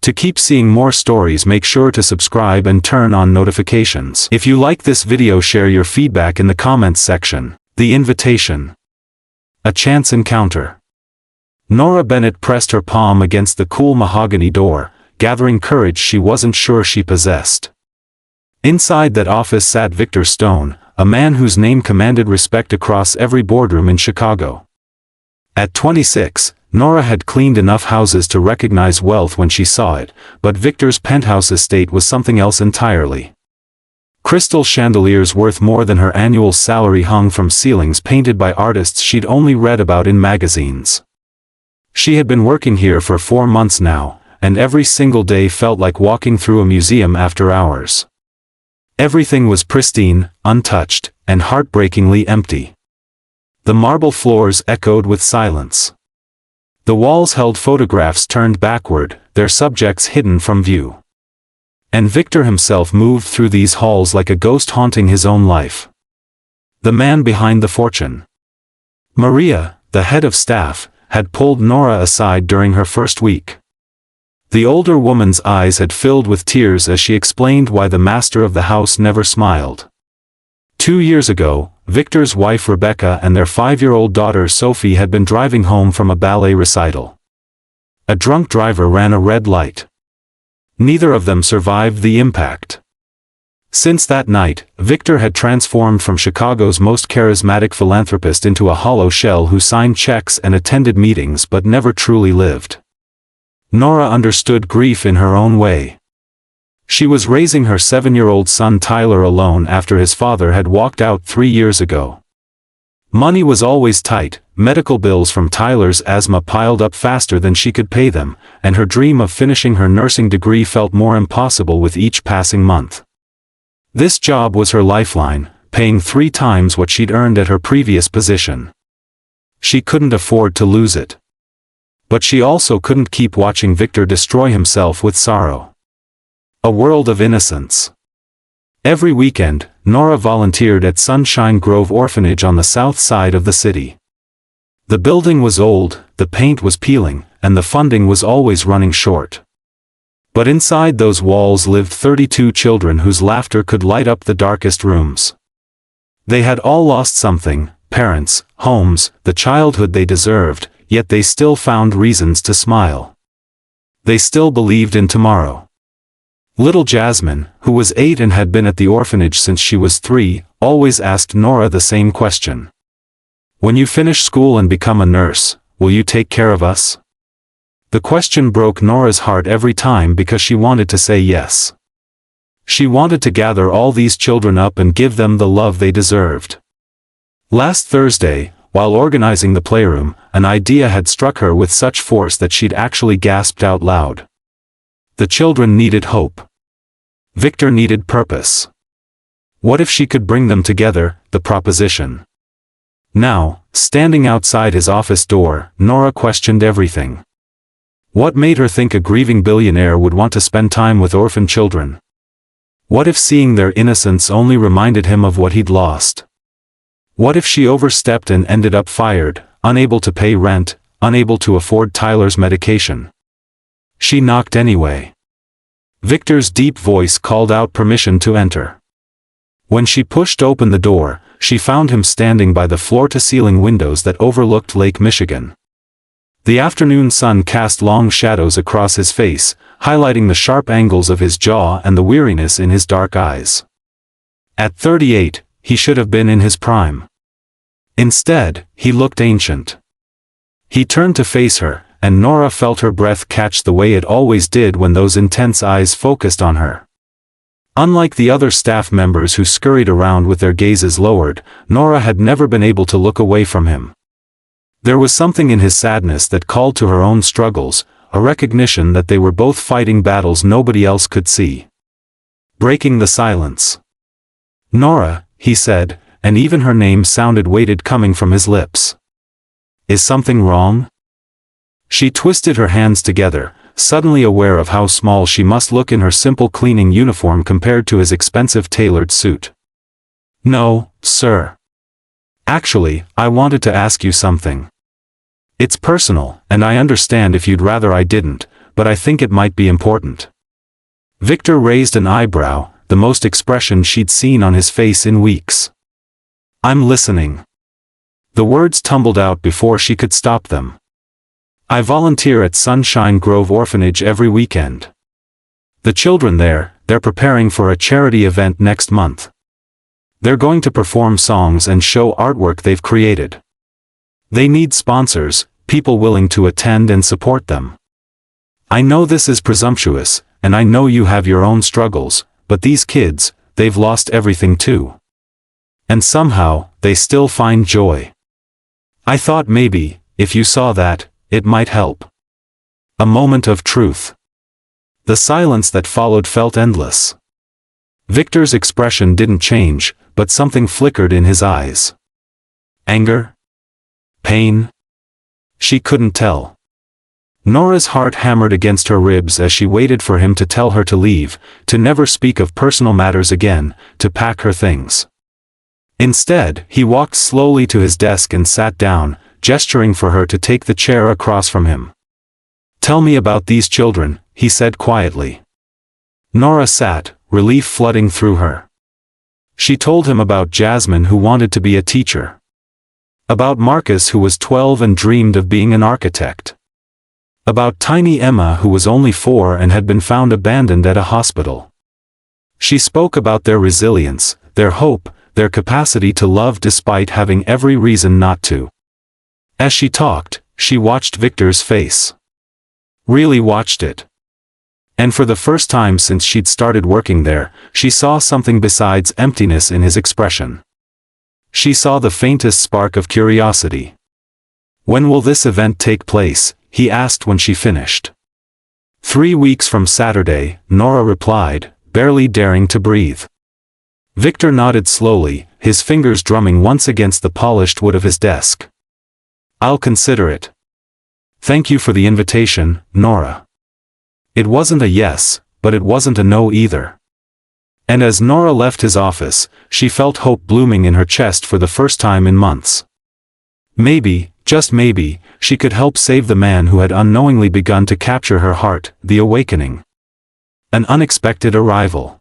To keep seeing more stories, make sure to subscribe and turn on notifications. If you like this video, share your feedback in the comments section. The Invitation. A chance encounter. Nora Bennett pressed her palm against the cool mahogany door, gathering courage she wasn't sure she possessed. Inside that office sat Victor Stone, a man whose name commanded respect across every boardroom in Chicago. At 26, Nora had cleaned enough houses to recognize wealth when she saw it, but Victor's penthouse estate was something else entirely. Crystal chandeliers worth more than her annual salary hung from ceilings painted by artists she'd only read about in magazines. She had been working here for 4 months now, and every single day felt like walking through a museum after hours. Everything was pristine, untouched, and heartbreakingly empty. The marble floors echoed with silence. The walls held photographs turned backward, their subjects hidden from view. And Victor himself moved through these halls like a ghost haunting his own life. The man behind the fortune. Maria, the head of staff, had pulled Nora aside during her first week. The older woman's eyes had filled with tears as she explained why the master of the house never smiled. 2 years ago, Victor's wife Rebecca and their 5-year-old daughter Sophie had been driving home from a ballet recital. A drunk driver ran a red light. Neither of them survived the impact. Since that night, Victor had transformed from Chicago's most charismatic philanthropist into a hollow shell who signed checks and attended meetings but never truly lived. Nora understood grief in her own way. She was raising her 7-year-old son Tyler alone after his father had walked out 3 years ago. Money was always tight, medical bills from Tyler's asthma piled up faster than she could pay them, and her dream of finishing her nursing degree felt more impossible with each passing month. This job was her lifeline, paying 3 times what she'd earned at her previous position. She couldn't afford to lose it. But she also couldn't keep watching Victor destroy himself with sorrow. A world of innocence. Every weekend, Nora volunteered at Sunshine Grove Orphanage on the south side of the city. The building was old, the paint was peeling, and the funding was always running short. But inside those walls lived 32 children whose laughter could light up the darkest rooms. They had all lost something, parents, homes, the childhood they deserved, yet they still found reasons to smile. They still believed in tomorrow. Little Jasmine, who was 8 and had been at the orphanage since she was 3, always asked Nora the same question. "When you finish school and become a nurse, will you take care of us?" The question broke Nora's heart every time because she wanted to say yes. She wanted to gather all these children up and give them the love they deserved. Last Thursday, while organizing the playroom, an idea had struck her with such force that she'd actually gasped out loud. The children needed hope. Victor needed purpose. What if she could bring them together, the proposition? Now, standing outside his office door, Nora questioned everything. What made her think a grieving billionaire would want to spend time with orphan children? What if seeing their innocence only reminded him of what he'd lost? What if she overstepped and ended up fired, unable to pay rent, unable to afford Tyler's medication? She knocked anyway. Victor's deep voice called out permission to enter. When she pushed open the door, she found him standing by the floor-to-ceiling windows that overlooked Lake Michigan. The afternoon sun cast long shadows across his face, highlighting the sharp angles of his jaw and the weariness in his dark eyes. At 38, he should have been in his prime. Instead, he looked ancient. He turned to face her, and Nora felt her breath catch the way it always did when those intense eyes focused on her. Unlike the other staff members who scurried around with their gazes lowered, Nora had never been able to look away from him. There was something in his sadness that called to her own struggles, a recognition that they were both fighting battles nobody else could see. Breaking the silence. "Nora," he said, and even her name sounded weighted coming from his lips. "Is something wrong?" She twisted her hands together, suddenly aware of how small she must look in her simple cleaning uniform compared to his expensive tailored suit. "No, sir. Actually, I wanted to ask you something. It's personal, and I understand if you'd rather I didn't, but I think it might be important." Victor raised an eyebrow, the most expression she'd seen on his face in weeks. "I'm listening." The words tumbled out before she could stop them. "I volunteer at Sunshine Grove Orphanage every weekend. The children there, they're preparing for a charity event next month. They're going to perform songs and show artwork they've created. They need sponsors, people willing to attend and support them. I know this is presumptuous, and I know you have your own struggles, but these kids, they've lost everything too. And somehow, they still find joy. I thought maybe, if you saw that, it might help." A moment of truth. The silence that followed felt endless. Victor's expression didn't change, but something flickered in his eyes. Anger? Pain? She couldn't tell. Nora's heart hammered against her ribs as she waited for him to tell her to leave, to never speak of personal matters again, to pack her things. Instead, he walked slowly to his desk and sat down, gesturing for her to take the chair across from him. "Tell me about these children," he said quietly. Nora sat, relief flooding through her. She told him about Jasmine, who wanted to be a teacher. About Marcus, who was 12 and dreamed of being an architect. About tiny Emma, who was only 4 and had been found abandoned at a hospital. She spoke about their resilience, their hope, their capacity to love despite having every reason not to. As she talked, she watched Victor's face. Really watched it. And for the first time since she'd started working there, she saw something besides emptiness in his expression. She saw the faintest spark of curiosity. "When will this event take place?" he asked when she finished. "3 weeks from Saturday," Nora replied, barely daring to breathe. Victor nodded slowly, his fingers drumming once against the polished wood of his desk. "I'll consider it. Thank you for the invitation, Nora." It wasn't a yes, but it wasn't a no either. And as Nora left his office, she felt hope blooming in her chest for the first time in months. Maybe, just maybe, she could help save the man who had unknowingly begun to capture her heart, the awakening. An unexpected arrival.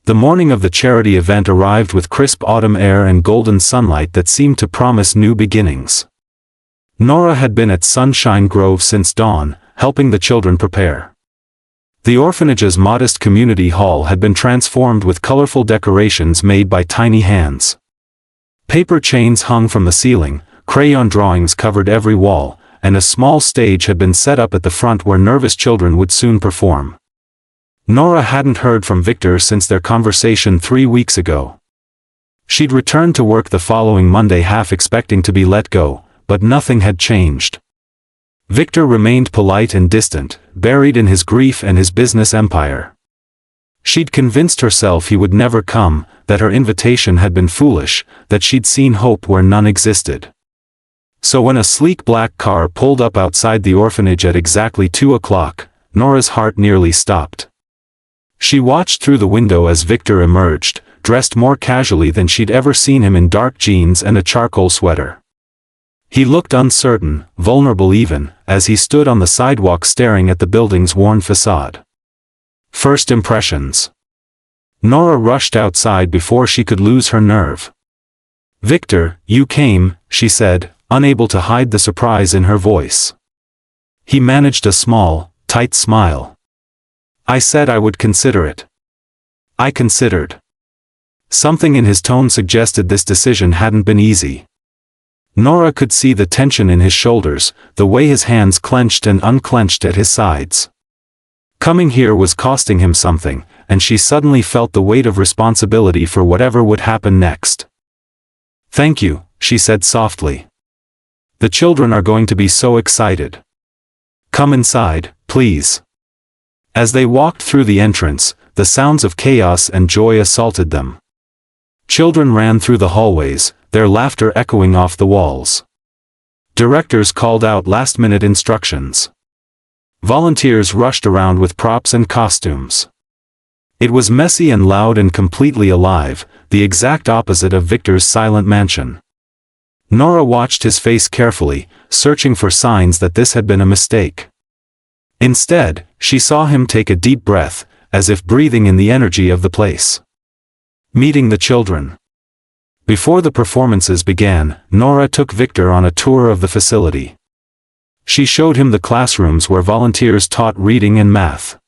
The morning of the charity event arrived with crisp autumn air and golden sunlight that seemed to promise new beginnings. Nora had been at Sunshine Grove since dawn, helping the children prepare. The orphanage's modest community hall had been transformed with colorful decorations made by tiny hands. Paper chains hung from the ceiling, crayon drawings covered every wall, and a small stage had been set up at the front where nervous children would soon perform. Nora hadn't heard from Victor since their conversation 3 weeks ago. She'd returned to work the following Monday half expecting to be let go, but nothing had changed. Victor remained polite and distant, buried in his grief and his business empire. She'd convinced herself he would never come, that her invitation had been foolish, that she'd seen hope where none existed. So when a sleek black car pulled up outside the orphanage at exactly 2 o'clock, Nora's heart nearly stopped. She watched through the window as Victor emerged, dressed more casually than she'd ever seen him, in dark jeans and a charcoal sweater. He looked uncertain, vulnerable even, as he stood on the sidewalk staring at the building's worn facade. First impressions. Nora rushed outside before she could lose her nerve. "Victor, you came," she said, unable to hide the surprise in her voice. He managed a small, tight smile. "I said I would consider it." "I considered." Something in his tone suggested this decision hadn't been easy. Nora could see the tension in his shoulders, the way his hands clenched and unclenched at his sides. Coming here was costing him something, and she suddenly felt the weight of responsibility for whatever would happen next. "Thank you," she said softly. "The children are going to be so excited. Come inside, please." As they walked through the entrance, the sounds of chaos and joy assaulted them. Children ran through the hallways, their laughter echoing off the walls. Directors called out last-minute instructions. Volunteers rushed around with props and costumes. It was messy and loud and completely alive, the exact opposite of Victor's silent mansion. Nora watched his face carefully, searching for signs that this had been a mistake. Instead, she saw him take a deep breath, as if breathing in the energy of the place. Meeting the children. Before the performances began, Nora took Victor on a tour of the facility. She showed him the classrooms where volunteers taught reading and math.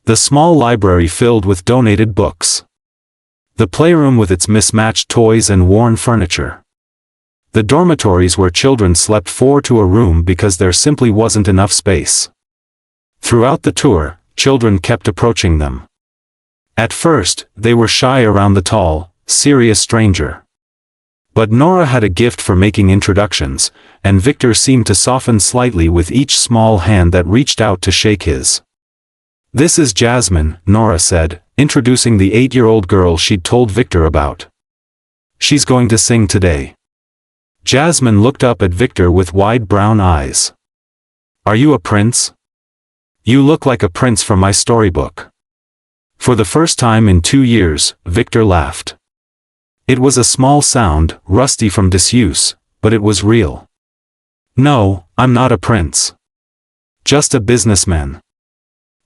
The small library filled with donated books. The playroom with its mismatched toys and worn furniture. The dormitories where children slept 4 to a room because there simply wasn't enough space. Throughout the tour, children kept approaching them. At first, they were shy around the tall, serious stranger. But Nora had a gift for making introductions, and Victor seemed to soften slightly with each small hand that reached out to shake his. "This is Jasmine," Nora said, introducing the 8-year-old girl she'd told Victor about. "She's going to sing today." Jasmine looked up at Victor with wide brown eyes. "Are you a prince? You look like a prince from my storybook." For the first time in 2 years, Victor laughed. It was a small sound, rusty from disuse, but it was real. "No, I'm not a prince. Just a businessman."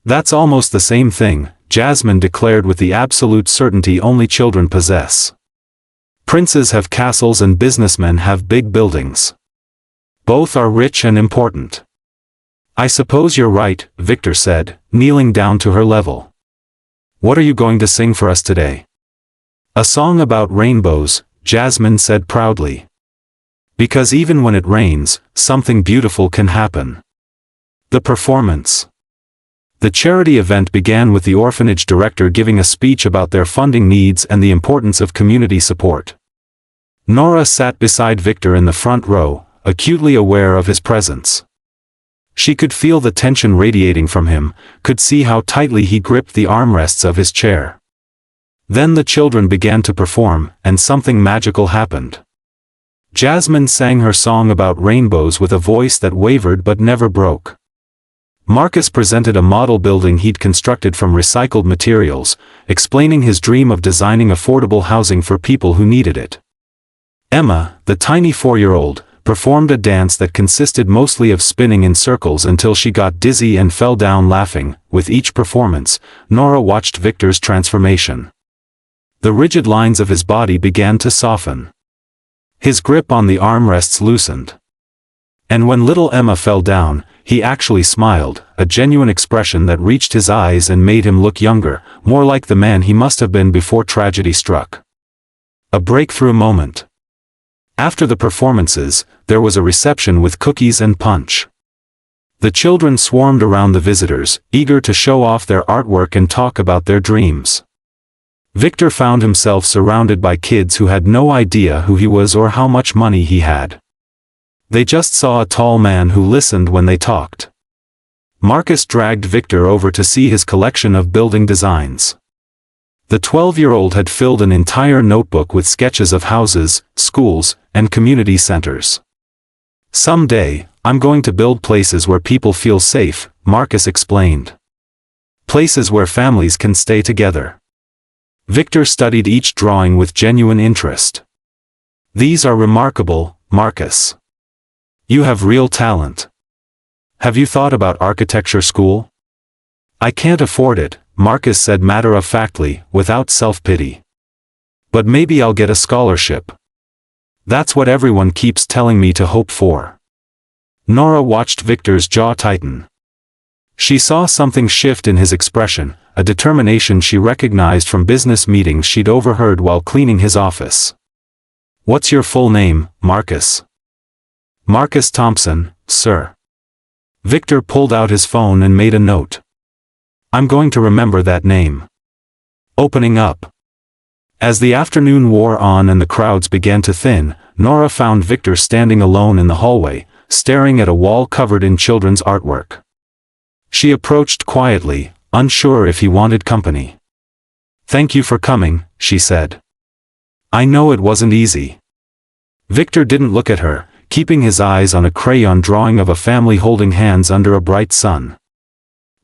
"That's almost the same thing," Jasmine declared with the absolute certainty only children possess. "Princes have castles and businessmen have big buildings. Both are rich and important." "I suppose you're right," Victor said, kneeling down to her level. "What are you going to sing for us today?" "A song about rainbows," Jasmine said proudly. "Because even when it rains, something beautiful can happen." The performance. The charity event began with the orphanage director giving a speech about their funding needs and the importance of community support. Nora sat beside Victor in the front row, acutely aware of his presence. She could feel the tension radiating from him, could see how tightly he gripped the armrests of his chair. Then the children began to perform, and something magical happened. Jasmine sang her song about rainbows with a voice that wavered but never broke. Marcus presented a model building he'd constructed from recycled materials, explaining his dream of designing affordable housing for people who needed it. Emma, the tiny 4-year-old, performed a dance that consisted mostly of spinning in circles until she got dizzy and fell down laughing. With each performance, Nora watched Victor's transformation. The rigid lines of his body began to soften. His grip on the armrests loosened. And when little Emma fell down, he actually smiled, a genuine expression that reached his eyes and made him look younger, more like the man he must have been before tragedy struck. A breakthrough moment. After the performances, there was a reception with cookies and punch. The children swarmed around the visitors, eager to show off their artwork and talk about their dreams. Victor found himself surrounded by kids who had no idea who he was or how much money he had. They just saw a tall man who listened when they talked. Marcus dragged Victor over to see his collection of building designs. The 12-year-old had filled an entire notebook with sketches of houses, schools, and community centers. "Someday, I'm going to build places where people feel safe," Marcus explained. "Places where families can stay together." Victor studied each drawing with genuine interest. "These are remarkable, Marcus. You have real talent. Have you thought about architecture school?" "I can't afford it," Marcus said matter-of-factly, without self-pity. "But maybe I'll get a scholarship. That's what everyone keeps telling me to hope for." Nora watched Victor's jaw tighten. She saw something shift in his expression, a determination she recognized from business meetings she'd overheard while cleaning his office. "What's your full name, Marcus?" "Marcus Thompson, sir." Victor pulled out his phone and made a note. "I'm going to remember that name." Opening up. As the afternoon wore on and the crowds began to thin, Nora found Victor standing alone in the hallway, staring at a wall covered in children's artwork. She approached quietly, unsure if he wanted company. "Thank you for coming," she said. "I know it wasn't easy." Victor didn't look at her, keeping his eyes on a crayon drawing of a family holding hands under a bright sun.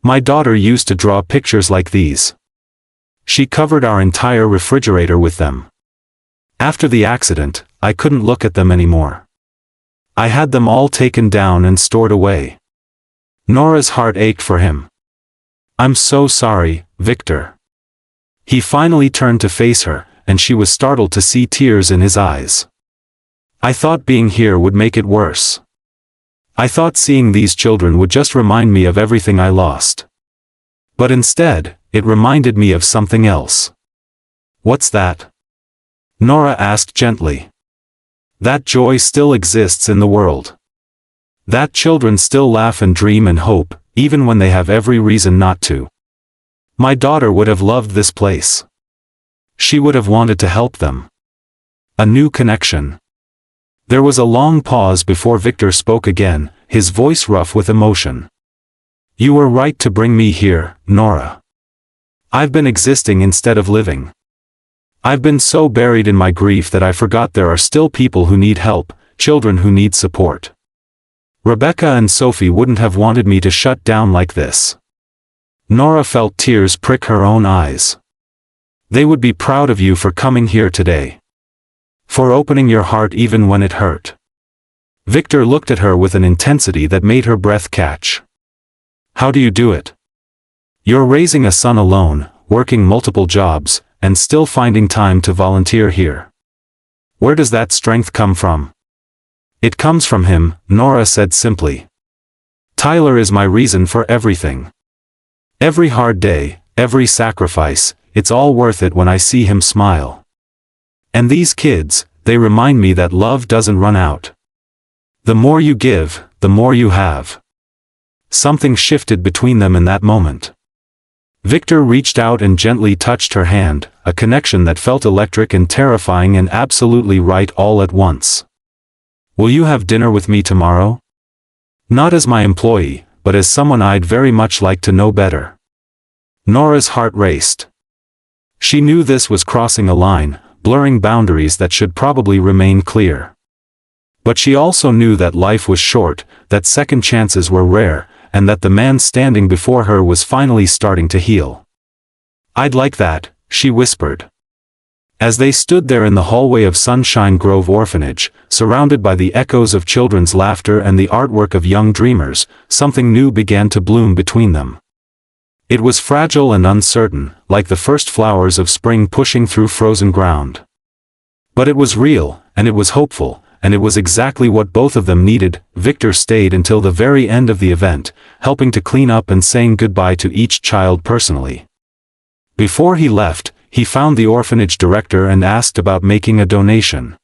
"My daughter used to draw pictures like these. She covered our entire refrigerator with them. After the accident, I couldn't look at them anymore. I had them all taken down and stored away. Nora's heart ached for him. "I'm so sorry, Victor." He finally turned to face her, and she was startled to see tears in his eyes. "I thought being here would make it worse. I thought seeing these children would just remind me of everything I lost. But instead, it reminded me of something else." "What's that?" Nora asked gently. "That joy still exists in the world. That children still laugh and dream and hope, even when they have every reason not to. My daughter would have loved this place. She would have wanted to help them." A new connection. There was a long pause before Victor spoke again, his voice rough with emotion. "You were right to bring me here, Nora. I've been existing instead of living. I've been so buried in my grief that I forgot there are still people who need help, children who need support. Rebecca and Sophie wouldn't have wanted me to shut down like this." Nora felt tears prick her own eyes. "They would be proud of you for coming here today. For opening your heart even when it hurt." Victor looked at her with an intensity that made her breath catch. "How do you do it? You're raising a son alone, working multiple jobs, and still finding time to volunteer here. Where does that strength come from?" "It comes from him," Nora said simply. "Tyler is my reason for everything. Every hard day, every sacrifice, it's all worth it when I see him smile. And these kids, they remind me that love doesn't run out. The more you give, the more you have." Something shifted between them in that moment. Victor reached out and gently touched her hand, a connection that felt electric and terrifying and absolutely right all at once. "Will you have dinner with me tomorrow? Not as my employee, but as someone I'd very much like to know better." Nora's heart raced. She knew this was crossing a line, blurring boundaries that should probably remain clear. But she also knew that life was short, that second chances were rare, and that the man standing before her was finally starting to heal. "I'd like that," she whispered. As they stood there in the hallway of Sunshine Grove Orphanage, surrounded by the echoes of children's laughter and the artwork of young dreamers, something new began to bloom between them. It was fragile and uncertain, like the first flowers of spring pushing through frozen ground. But it was real, and it was hopeful, and it was exactly what both of them needed. Victor stayed until the very end of the event, helping to clean up and saying goodbye to each child personally. Before he left, he found the orphanage director and asked about making a donation.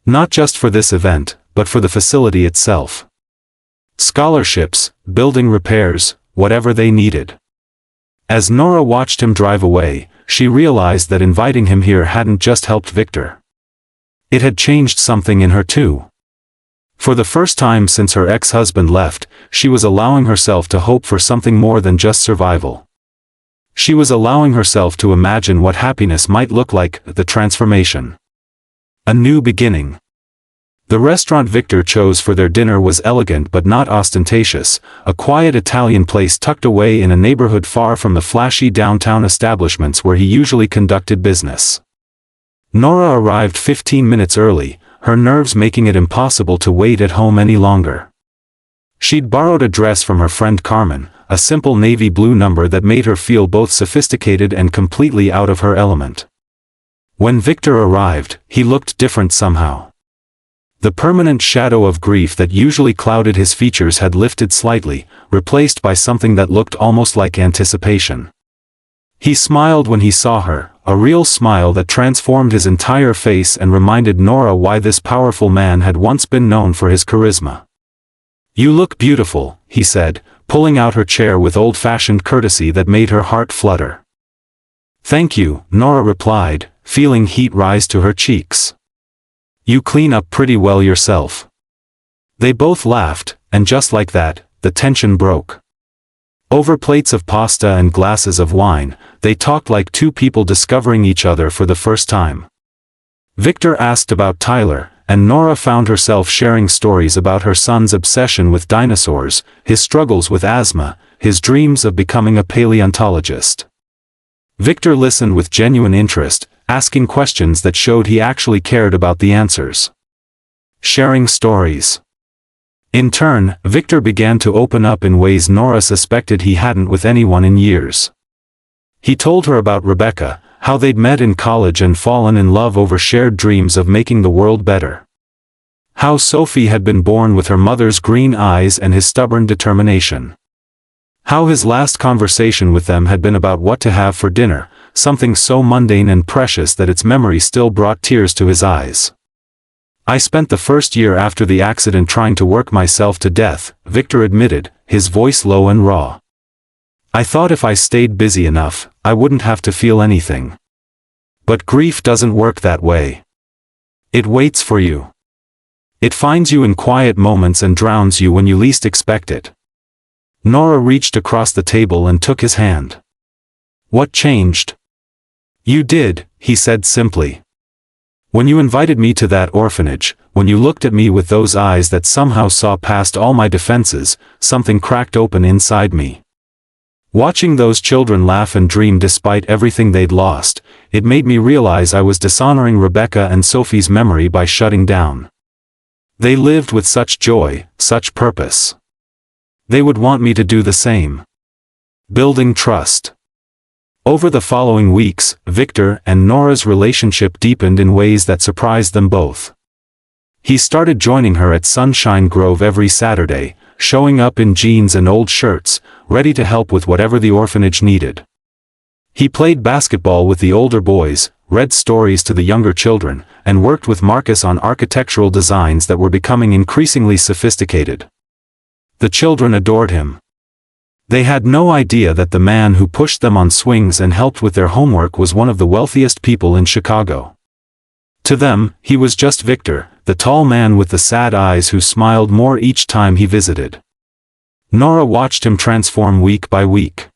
Not just for this event, but for the facility itself. Scholarships, building repairs, whatever they needed. As Nora watched him drive away, she realized that inviting him here hadn't just helped Victor. It had changed something in her too. For the first time since her ex-husband left, she was allowing herself to hope for something more than just survival. She was allowing herself to imagine what happiness might look like, the transformation. A new beginning. The restaurant Victor chose for their dinner was elegant but not ostentatious, a quiet Italian place tucked away in a neighborhood far from the flashy downtown establishments where he usually conducted business. Nora arrived 15 minutes early, her nerves making it impossible to wait at home any longer. She'd borrowed a dress from her friend Carmen, a simple navy blue number that made her feel both sophisticated and completely out of her element. When Victor arrived, he looked different somehow. The permanent shadow of grief that usually clouded his features had lifted slightly, replaced by something that looked almost like anticipation. He smiled when he saw her, a real smile that transformed his entire face and reminded Nora why this powerful man had once been known for his charisma. "You look beautiful," he said, pulling out her chair with old-fashioned courtesy that made her heart flutter. "Thank you," Nora replied, feeling heat rise to her cheeks. "You clean up pretty well yourself." They both laughed, and just like that, the tension broke. Over plates of pasta and glasses of wine, they talked like two people discovering each other for the first time. Victor asked about Tyler, and Nora found herself sharing stories about her son's obsession with dinosaurs, his struggles with asthma, his dreams of becoming a paleontologist. Victor listened with genuine interest, asking questions that showed he actually cared about the answers. Sharing stories. In turn, Victor began to open up in ways Nora suspected he hadn't with anyone in years. He told her about Rebecca, how they'd met in college and fallen in love over shared dreams of making the world better. How Sophie had been born with her mother's green eyes and his stubborn determination. How his last conversation with them had been about what to have for dinner, something so mundane and precious that its memory still brought tears to his eyes. I spent the first year after the accident trying to work myself to death, Victor admitted, his voice low and raw. I thought if I stayed busy enough, I wouldn't have to feel anything. But grief doesn't work that way. It waits for you. It finds you in quiet moments and drowns you when you least expect it. Nora reached across the table and took his hand. What changed? You did, he said simply. When you invited me to that orphanage, when you looked at me with those eyes that somehow saw past all my defenses, something cracked open inside me. Watching those children laugh and dream despite everything they'd lost, it made me realize I was dishonoring Rebecca and Sophie's memory by shutting down. They lived with such joy, such purpose. They would want me to do the same. Building trust. Over the following weeks, Victor and Nora's relationship deepened in ways that surprised them both. He started joining her at Sunshine Grove every Saturday, showing up in jeans and old shirts, ready to help with whatever the orphanage needed. He played basketball with the older boys, read stories to the younger children, and worked with Marcus on architectural designs that were becoming increasingly sophisticated. The children adored him. They had no idea that the man who pushed them on swings and helped with their homework was one of the wealthiest people in Chicago. To them, he was just Victor, the tall man with the sad eyes who smiled more each time he visited. Nora watched him transform week by week.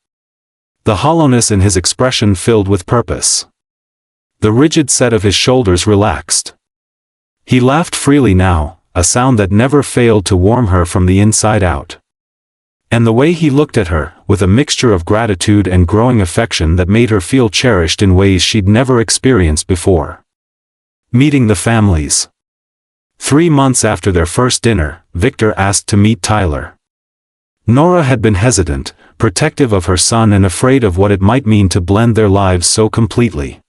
The hollowness in his expression filled with purpose. The rigid set of his shoulders relaxed. He laughed freely now, a sound that never failed to warm her from the inside out. And the way he looked at her, with a mixture of gratitude and growing affection that made her feel cherished in ways she'd never experienced before. Meeting the families. 3 months after their first dinner, Victor asked to meet Tyler. Nora had been hesitant, protective of her son and afraid of what it might mean to blend their lives so completely.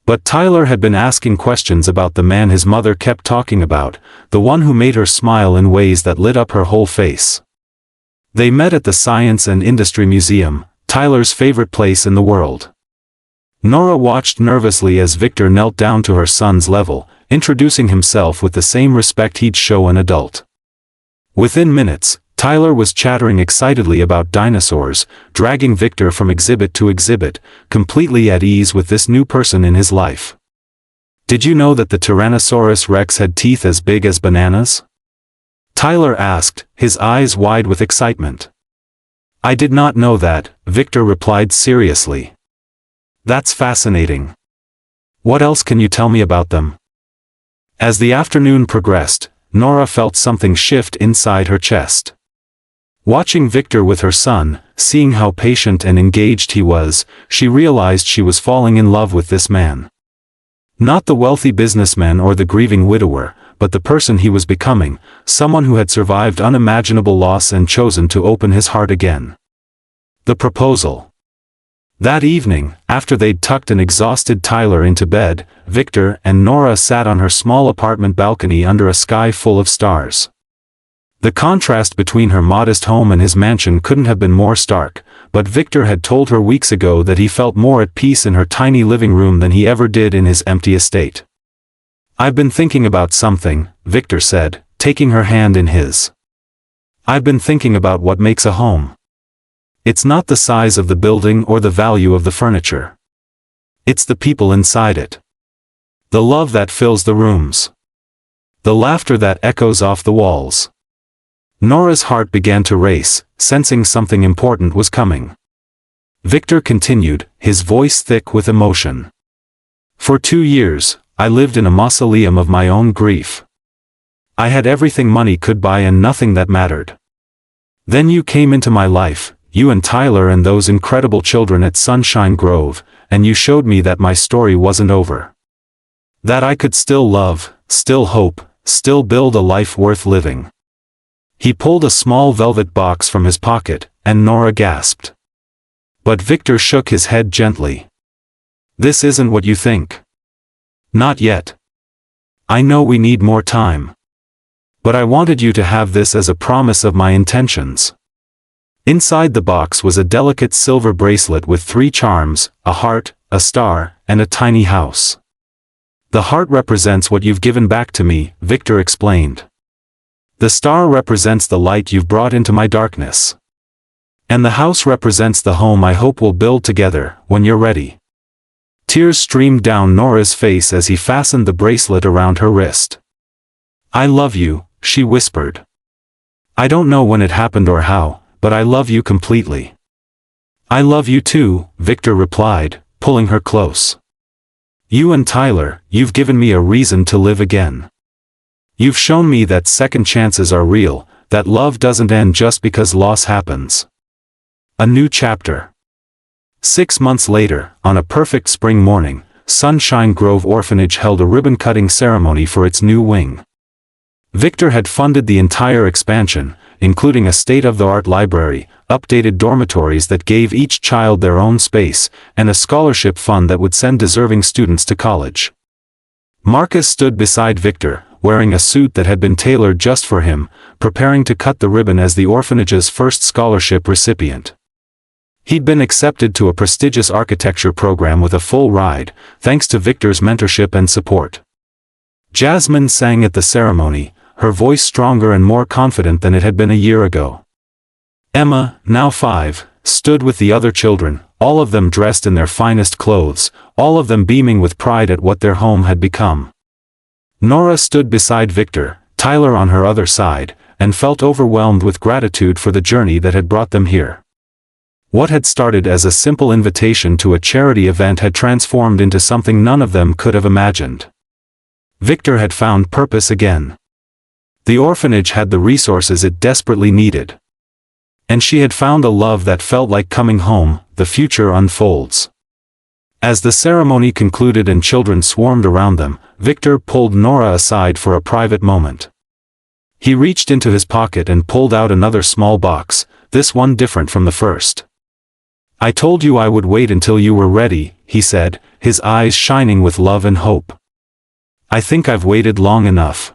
But Tyler had been asking questions about the man his mother kept talking about, the one who made her smile in ways that lit up her whole face. They met at the Science and Industry Museum, Tyler's favorite place in the world. Nora watched nervously as Victor knelt down to her son's level, introducing himself with the same respect he'd show an adult. Within minutes, Tyler was chattering excitedly about dinosaurs, dragging Victor from exhibit to exhibit, completely at ease with this new person in his life. Did you know that the Tyrannosaurus Rex had teeth as big as bananas? Tyler asked, his eyes wide with excitement. I did not know that, Victor replied seriously. That's fascinating. What else can you tell me about them? As the afternoon progressed, Nora felt something shift inside her chest. Watching Victor with her son, seeing how patient and engaged he was, she realized she was falling in love with this man. Not the wealthy businessman or the grieving widower, but the person he was becoming, someone who had survived unimaginable loss and chosen to open his heart again. The proposal. That evening, after they'd tucked an exhausted Tyler into bed, Victor and Nora sat on her small apartment balcony under a sky full of stars. The contrast between her modest home and his mansion couldn't have been more stark, but Victor had told her weeks ago that he felt more at peace in her tiny living room than he ever did in his empty estate. I've been thinking about something, Victor said, taking her hand in his. I've been thinking about what makes a home. It's not the size of the building or the value of the furniture. It's the people inside it. The love that fills the rooms. The laughter that echoes off the walls. Nora's heart began to race, sensing something important was coming. Victor continued, his voice thick with emotion. For 2 years, I lived in a mausoleum of my own grief. I had everything money could buy and nothing that mattered. Then you came into my life, you and Tyler and those incredible children at Sunshine Grove, and you showed me that my story wasn't over. That I could still love, still hope, still build a life worth living. He pulled a small velvet box from his pocket, and Nora gasped. But Victor shook his head gently. This isn't what you think. Not yet. I know we need more time. But I wanted you to have this as a promise of my intentions. Inside the box was a delicate silver bracelet with 3 charms, a heart, a star, and a tiny house. The heart represents what you've given back to me, Victor explained. The star represents the light you've brought into my darkness. And the house represents the home I hope we'll build together, when you're ready. Tears streamed down Nora's face as he fastened the bracelet around her wrist. I love you, she whispered. I don't know when it happened or how, but I love you completely. I love you too, Victor replied, pulling her close. You and Tyler, you've given me a reason to live again. You've shown me that second chances are real, that love doesn't end just because loss happens. A new chapter. 6 months later, on a perfect spring morning, Sunshine Grove Orphanage held a ribbon-cutting ceremony for its new wing. Victor had funded the entire expansion, including a state-of-the-art library, updated dormitories that gave each child their own space, and a scholarship fund that would send deserving students to college. Marcus stood beside Victor, wearing a suit that had been tailored just for him, preparing to cut the ribbon as the orphanage's first scholarship recipient. He'd been accepted to a prestigious architecture program with a full ride, thanks to Victor's mentorship and support. Jasmine sang at the ceremony, her voice stronger and more confident than it had been a year ago. Emma, now 5, stood with the other children, all of them dressed in their finest clothes, all of them beaming with pride at what their home had become. Nora stood beside Victor, Tyler on her other side, and felt overwhelmed with gratitude for the journey that had brought them here. What had started as a simple invitation to a charity event had transformed into something none of them could have imagined. Victor had found purpose again. The orphanage had the resources it desperately needed. And she had found a love that felt like coming home. The future unfolds. As the ceremony concluded and children swarmed around them, Victor pulled Nora aside for a private moment. He reached into his pocket and pulled out another small box, this one different from the first. I told you I would wait until you were ready, he said, his eyes shining with love and hope. I think I've waited long enough.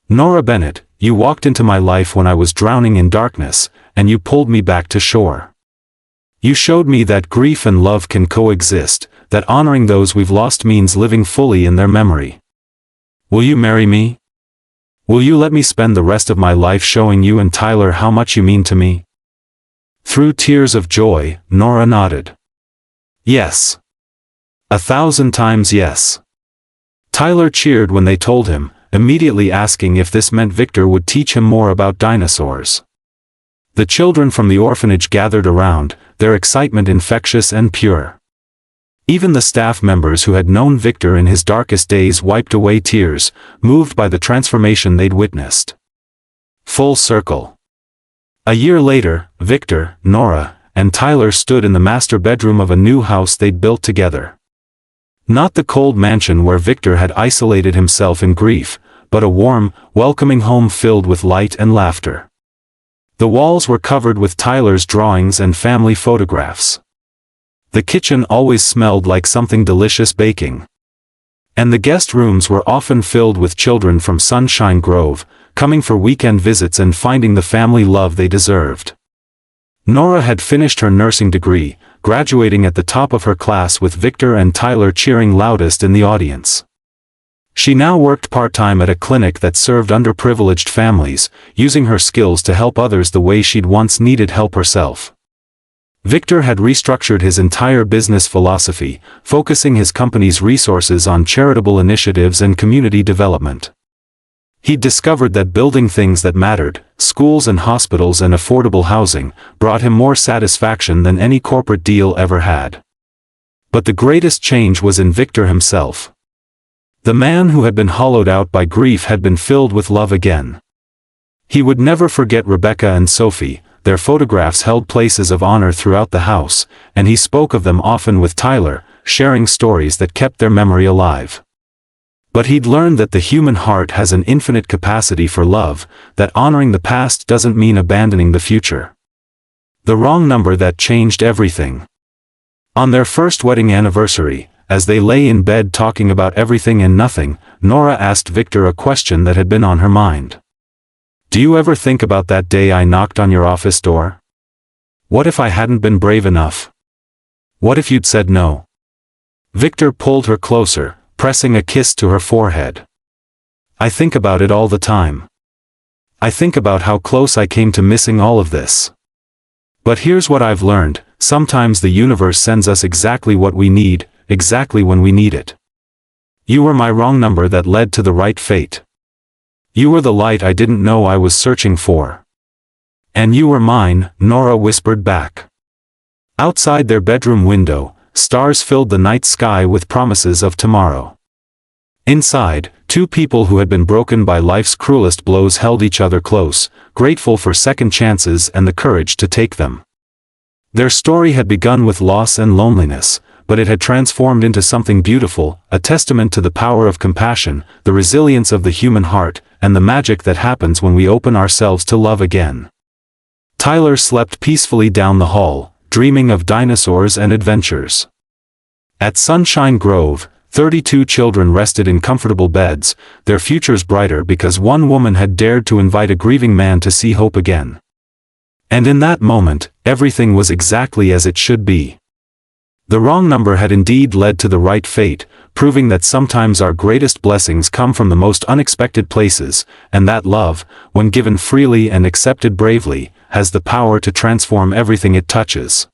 Nora Bennett, you walked into my life when I was drowning in darkness, and you pulled me back to shore. You showed me that grief and love can coexist, that honoring those we've lost means living fully in their memory. Will you marry me? Will you let me spend the rest of my life showing you and Tyler how much you mean to me? Through tears of joy, Nora nodded. Yes. 1,000 times yes. Tyler cheered when they told him, immediately asking if this meant Victor would teach him more about dinosaurs. The children from the orphanage gathered around, their excitement infectious and pure. Even the staff members who had known Victor in his darkest days wiped away tears, moved by the transformation they'd witnessed. Full circle. A year later, Victor, Nora, and Tyler stood in the master bedroom of a new house they'd built together. Not the cold mansion where Victor had isolated himself in grief, but a warm, welcoming home filled with light and laughter. The walls were covered with Tyler's drawings and family photographs. The kitchen always smelled like something delicious baking. And the guest rooms were often filled with children from Sunshine Grove, coming for weekend visits and finding the family love they deserved. Nora had finished her nursing degree, graduating at the top of her class with Victor and Tyler cheering loudest in the audience. She now worked part-time at a clinic that served underprivileged families, using her skills to help others the way she'd once needed help herself. Victor had restructured his entire business philosophy, focusing his company's resources on charitable initiatives and community development. He'd discovered that building things that mattered, schools and hospitals and affordable housing, brought him more satisfaction than any corporate deal ever had. But the greatest change was in Victor himself. The man who had been hollowed out by grief had been filled with love again. He would never forget Rebecca and Sophie. Their photographs held places of honor throughout the house, and he spoke of them often with Tyler, sharing stories that kept their memory alive. But he'd learned that the human heart has an infinite capacity for love, that honoring the past doesn't mean abandoning the future. The wrong number that changed everything. On their first wedding anniversary, as they lay in bed talking about everything and nothing, Nora asked Victor a question that had been on her mind. Do you ever think about that day I knocked on your office door? What if I hadn't been brave enough? What if you'd said no? Victor pulled her closer, pressing a kiss to her forehead. I think about it all the time. I think about how close I came to missing all of this. But here's what I've learned, sometimes the universe sends us exactly what we need, exactly when we need it. You were my wrong number that led to the right fate. You were the light I didn't know I was searching for. And you were mine, Nora whispered back. Outside their bedroom window, stars filled the night sky with promises of tomorrow. Inside, two people who had been broken by life's cruelest blows held each other close, grateful for second chances and the courage to take them. Their story had begun with loss and loneliness, but it had transformed into something beautiful, a testament to the power of compassion, the resilience of the human heart, and the magic that happens when we open ourselves to love again. Tyler slept peacefully down the hall, dreaming of dinosaurs and adventures. At Sunshine Grove, 32 children rested in comfortable beds, their futures brighter because one woman had dared to invite a grieving man to see hope again. And in that moment, everything was exactly as it should be. The wrong number had indeed led to the right fate, proving that sometimes our greatest blessings come from the most unexpected places, and that love, when given freely and accepted bravely, has the power to transform everything it touches.